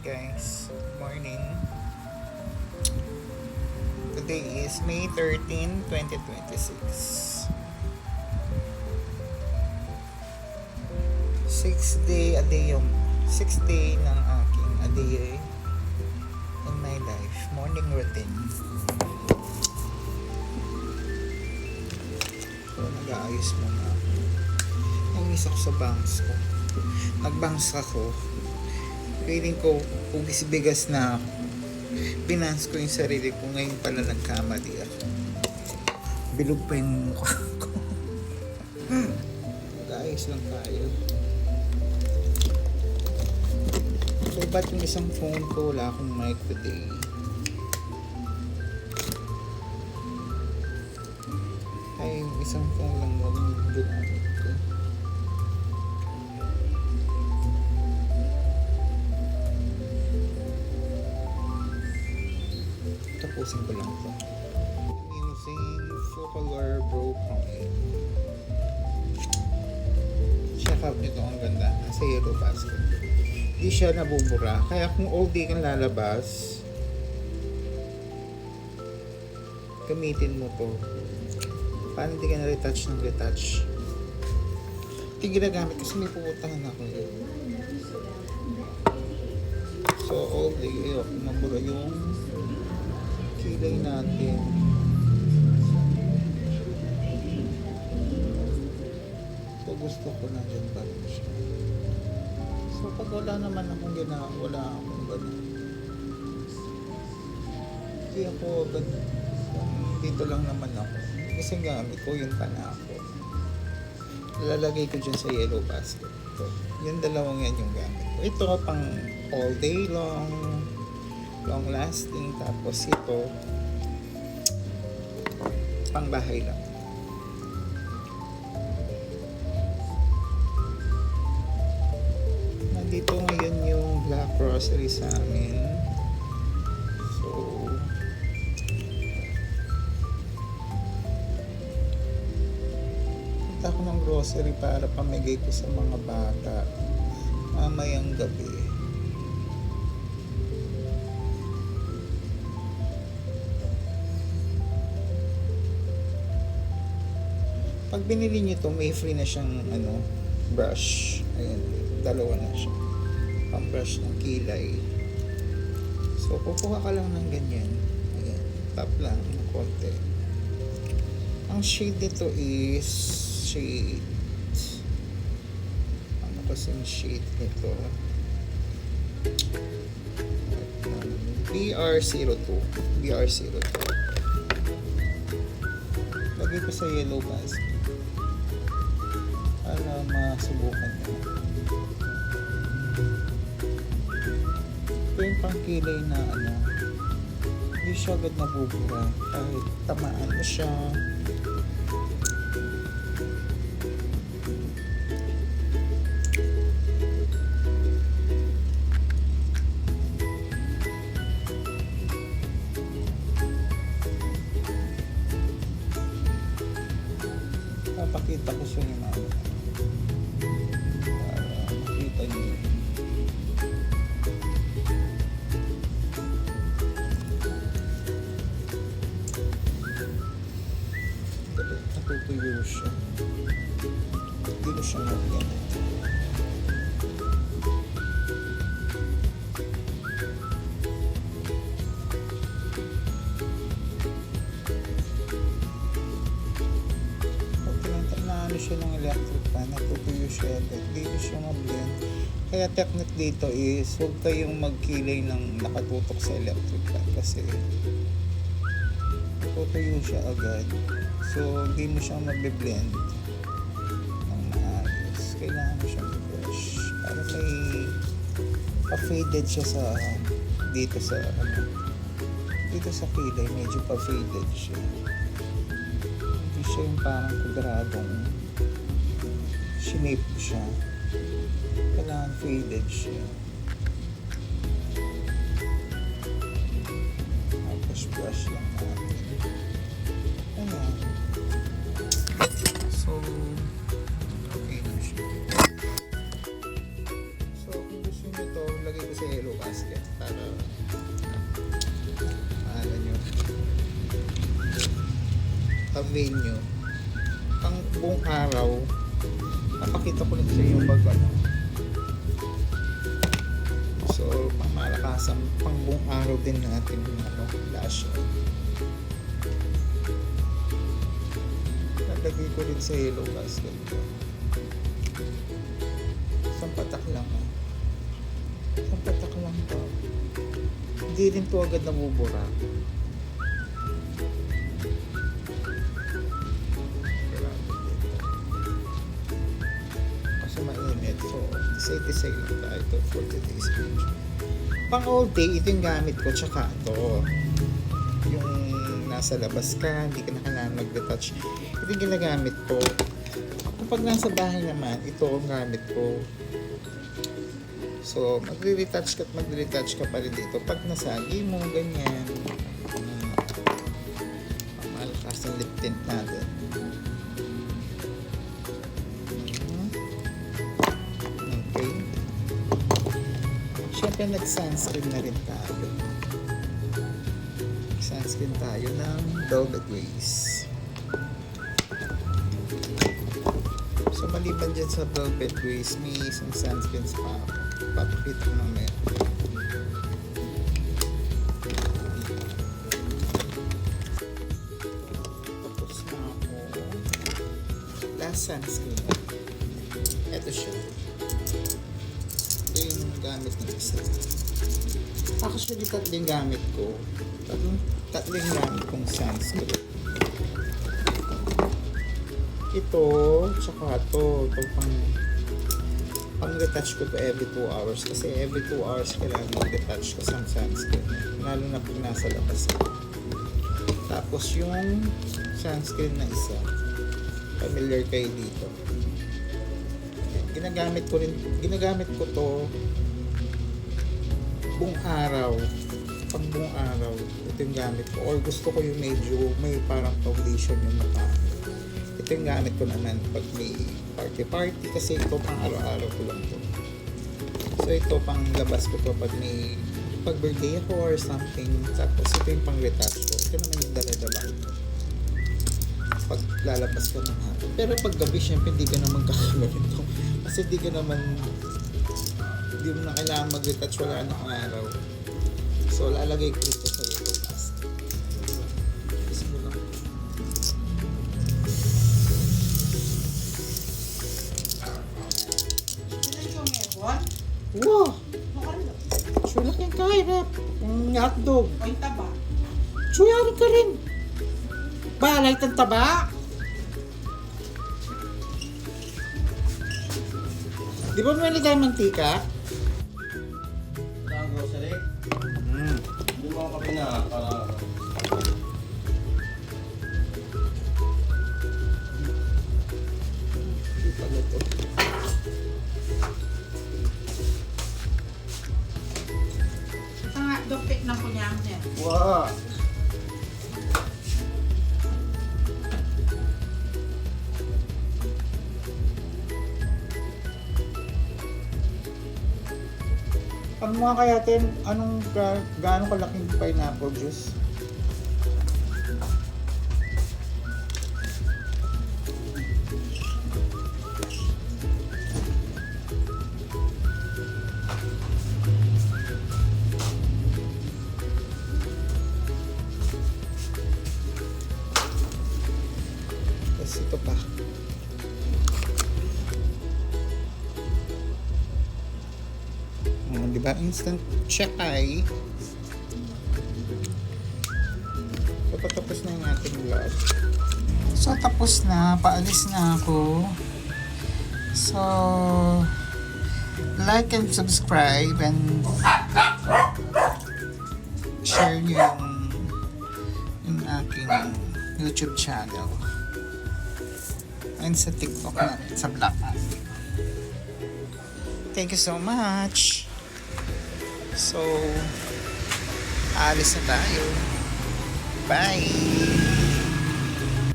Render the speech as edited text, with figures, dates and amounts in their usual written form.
guys, good morning. Today is May 13, 2026. Sixth day ng aking a day in my life. Morning routine. So, nag-aayos muna ako. Nangis ako sa bangs ko. Nagbangs ako. Feeling ko, bigas na ako. Binans ko yung sarili ko. Ngayon pala nagkamali ako. Bilog pa yung mukha ko. Nag-aayos lang tayo. So, ba't yung isang phone ko, wala akong mic today? Ay, yung isang phone lang mo, ginamit ko. Tapusin ko lang ito. Using Focolor Bro Pro 8. Check out nito, ang ganda. Nasa yellow basket. Di siya nabubura. Kaya kung all day kang lalabas, gamitin mo to. Paano di ka na-retouch ng retouch? Ito ginagamit kasi may pupuntahan ako yun. So all day, ayoko mabura yung kilay natin. So gusto ko na dyan pa rin siya. So pag wala naman akong ginawa, wala akong gano'n. Hindi ako gano'n. Dito lang naman ako. Kasi gamit ko yung panako. Lalagay ko dyan sa yellow basket. So, yung dalawang yan yung gamit ko. Ito pang all day long, long lasting. Tapos ito, pang bahay lang. Nandito ngayon yung black grocery sa amin. So, punta ako ng grocery para pamigay ko sa mga bata mamayang gabi. Pag binili nyo to, may free na siyang brush. Ayan, dalawa na siya. Pang-brush ng kilay. So, kukuha ka lang ng ganyan. Ayan, tap lang ng konti. Ang shade nito is shade. Ano kasing shade nito? BR02. BR02. Lagay ko sa yellow basket para masubukan nyo. Ito yung pangkilay na hindi siya agad nabubura kahit tamaan mo siya. Papakita ko sa inyo para makita nyo. Natutuyo siya. Hindi ko siya mag-ganit. Siya ng electric fan, natutuyo siya, dito siya mag-blend. Kaya technique dito is huwag kayong magkilay ng nakatutok sa electric fan kasi natutuyo siya agad. So hindi mo siya mag-blend ng maayos. Kailangan mo siyang brush para may pa-faded siya sa dito sa kilay, medyo pa-faded siya. Hindi siya yung parang kudradong shinape siya. Kailangan faded siya. Tapos brush lang natin. Ayan. So, okay na siya. So, kung gusto nyo ito, lagay ko sa yellow basket. avail nyo, pang buong araw, napakita ko lang sa inyo pag ano. So, pang malakasan, pang buong araw din natin yung ano, lash on. Nalagay ko rin sa yellow basket ko. Isang patak lang ha. Isang patak lang to. Hindi rin to agad nabubura. Kasi mainit. So, tisay-tisay lang tayo ito for today's video. Pang all day, ito yung gamit ko. Tsaka ito. Yung nasa labas ka, hindi ka na kailangan mag-retouch. Ito yung ginagamit ko. Kapag nasa bahay naman, ito ang gamit ko. So, magre-retouch ka at magre-retouch ka pa rin dito. Pag nasagi mo, ganyan. Malakas ang lip tint natin. Okay. Siyempre, nag-sunscreen na rin tayo. Sunscreen tayo ng Velvet Grace. So, maliban dyan sa Velvet Grace, may isang sunscreens pa ako. Papakita ko mamaya. Tapos na ako. Last sunscreen. Ito siya. Ito yung gamit ng isa. Actually, tatlong gamit ko. Tatlong gamit kong sunscreen. Ito, tsaka ito. Ito pang-retouch ko to every 2 hours. Kasi every 2 hours kailangan mag-retouch ko sa sunscreen. Lalo na pag nasa labas ko. Tapos yung sunscreen na isa. Familiar kayo dito. Ginagamit ko to buong araw. Pang buong araw. Ito yung gamit ko. Or gusto ko yung medyo may parang foundation yung mata. Ito yung gamit ko naman pag may party kasi ito pang araw-araw ko lang to. So ito pang labas ko to pag may pag birthday ako or something. Tapos ito yung pang retouch ko. Ito naman yung dala-dala ko pag lalabas ka ng hapon. Pero pag gabi syempre hindi ka naman kakalo nito kasi hindi mo na kailangan mag-retouch, wala na araw. So lalagay ko ito sa yellow basket. Wow! Sulat yung kahirap. Yung hotdog. O yung taba. Suyari ka rin. Balay ng taba. Di ba may tayo mantika? Ang grocery? Hindi mo kape na para... Hindi pala ito. Ito nga, dupit ng kunyang niya. Wow! Ano mga kaya Tin, gaano kalaking pineapple juice? Tapos ito pa. Diba? Instant chai. So, patapos na yung ating vlog. So, tapos na. Paalis na ako. So, like and subscribe and share nyo yung aking YouTube channel. And sa TikTok na, sa vlog. Thank you so much. So, alis na tayo. Bye!